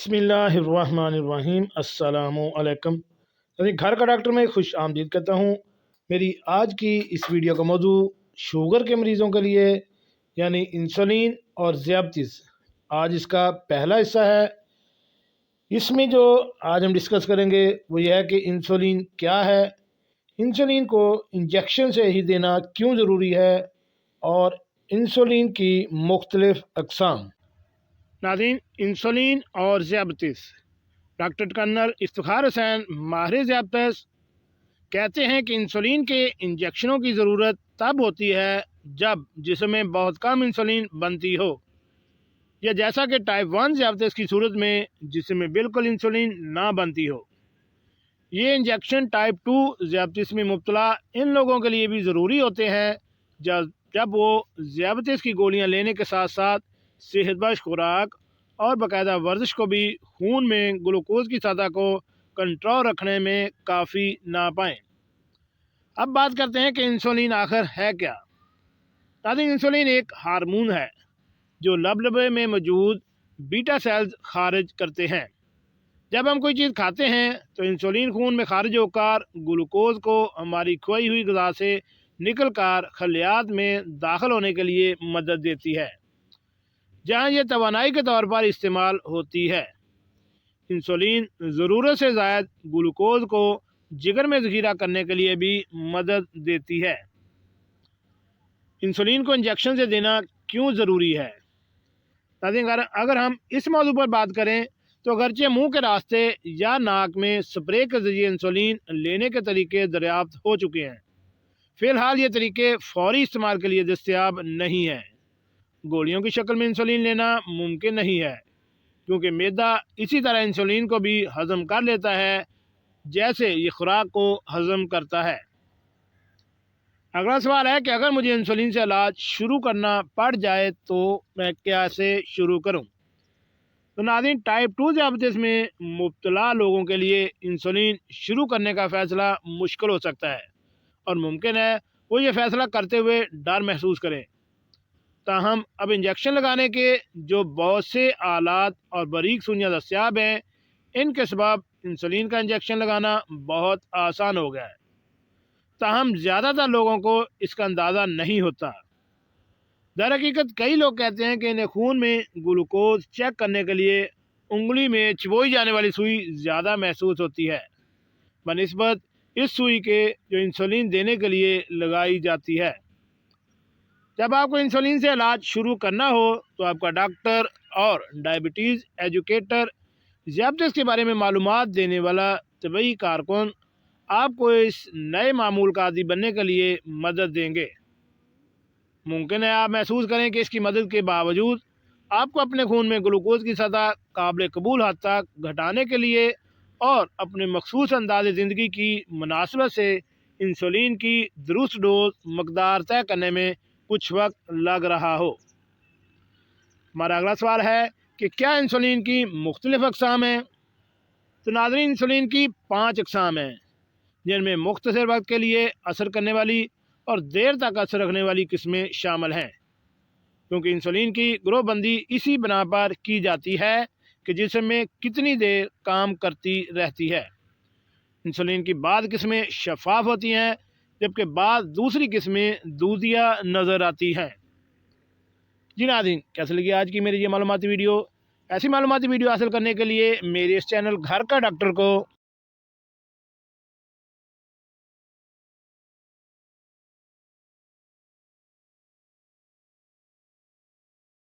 बिस्मिल्लाहिर्रहमानिर्रहीम। अस्सलामु अलैकुम। घर का डॉक्टर में खुश आमदीद कहता हूँ। मेरी आज की इस वीडियो का मौजू शुगर के मरीज़ों के लिए यानी इंसुलिन और ज़ियाबतीस। आज इसका पहला हिस्सा है। इसमें जो आज हम डिस्कस करेंगे वो यह है कि इंसुलिन क्या है, इंसुलिन को इंजेक्शन से ही देना क्यों ज़रूरी है और इंसुलिन की मुख्तलिफ अक़साम। नाज़रीन, इंसुलिन और ज़ियाबतीस। डॉक्टर कर्नल इफ्तिखार हुसैन, माहिर ज़ियाबतीस, कहते हैं कि इंसुलिन के इंजेक्शनों की ज़रूरत तब होती है जब जिस्म में बहुत कम इंसुलिन बनती हो, या जैसा कि टाइप 1 ज़ियाबतीस की सूरत में जिस्म में बिल्कुल इंसुलिन ना बनती हो। ये इंजेक्शन टाइप 2 ज़ियाबतीस में मुब्तला इन लोगों के लिए भी ज़रूरी होते हैं जब वो ज़ियाबतीस की गोलियां लेने के साथ साथ सेहतबख्श खुराक और बाकायदा वर्जिश को भी खून में ग्लूकोज की सतह को कंट्रोल रखने में काफ़ी ना पाएँ। अब बात करते हैं कि इंसुलिन आखिर है क्या। ताकि इंसुलिन एक हार्मोन है जो लबलबे में मौजूद बीटा सेल्स खारिज करते हैं। जब हम कोई चीज़ खाते हैं तो इंसुलिन खून में खारिज होकर ग्लूकोज को हमारी खोई हुई ग़िज़ा से निकल कर खलियात में दाखिल होने के लिए मदद देती है, जहाँ ये तवानाई के तौर पर इस्तेमाल होती है। इंसुलिन ज़रूरत से ज़ायद ग्लूकोज को जिगर में ज़ख़ीरा करने के लिए भी मदद देती है। इंसुलिन को इंजेक्शन से देना क्यों ज़रूरी है। अगर हम इस मौजू पर बात करें तो अगरचे मुंह के रास्ते या नाक में स्प्रे के ज़रिए इंसुलिन लेने के तरीके दरियाफ्त हो चुके हैं, फ़िलहाल ये तरीके फौरी इस्तेमाल के लिए दस्तयाब नहीं हैं। गोलियों की शक्ल में इंसुलिन लेना मुमकिन नहीं है, क्योंकि मैदा इसी तरह इंसुलिन को भी हज़म कर लेता है जैसे ये खुराक को हज़म करता है। अगला सवाल है कि अगर मुझे इंसुलिन से इलाज शुरू करना पड़ जाए तो मैं कैसे शुरू करूं। तो नाज़रीन, टाइप 2 ज़ियाबतीस में मुब्तला लोगों के लिए इंसुलिन शुरू करने का फ़ैसला मुश्किल हो सकता है और मुमकिन है वो ये फ़ैसला करते हुए डर महसूस करें। ताहम अब इंजेक्शन लगाने के जो बहुत से आलात और बारीक सुइयाँ दस्तयाब हैं, इनके सबब इंसुलिन का इंजेक्शन लगाना बहुत आसान हो गया है। ताहम ज़्यादातर लोगों को इसका अंदाज़ा नहीं होता। दर हकीकत कई लोग कहते हैं कि इन्हें खून में ग्लूकोज चेक करने के लिए उंगली में चबोई जाने वाली सुई ज़्यादा महसूस होती है बनिस्बत इस सुई के जो इंसुलिन देने के लिए लगाई जाती है। जब आपको इंसुलिन से इलाज शुरू करना हो तो आपका डॉक्टर और डायबिटीज़ एजुकेटर, ज़ियाबतीस के बारे में मालूमात देने वाला तबी कारकुन आपको इस नए मामूल का आदी बनने के लिए मदद देंगे। मुमकिन है आप महसूस करें कि इसकी मदद के बावजूद आपको अपने खून में ग्लूकोज की सतह काबिल कबूल हद तक घटाने के लिए और अपने मखसूस अंदाज़ ज़िंदगी की मुनासिबत से इंसुलिन की दुरुस्त डोज मकदार तय करने में कुछ वक्त लग रहा हो। हमारा अगला सवाल है कि क्या इंसुलिन की मुख्तलिफ अक़साम हैं। तो नाज़रीन, इंसुलिन की 5 अक़साम हैं, जिनमें मुख्तसर वक्त के लिए असर करने वाली और देर तक असर रखने वाली किस्में शामिल हैं, क्योंकि इंसुलिन की ग्रोहबंदी इसी बना पर की जाती है कि जिस्म में कितनी देर काम करती रहती है। इंसुलिन की बाद किस्में शफाफ होती हैं, जबकि बाद दूसरी किस्में दूधिया नज़र आती हैं। जी नाज़रीन, कैसे लगी आज की मेरी ये मालूमाती वीडियो। ऐसी मालूमाती वीडियो हासिल करने के लिए मेरे इस चैनल घर का डॉक्टर को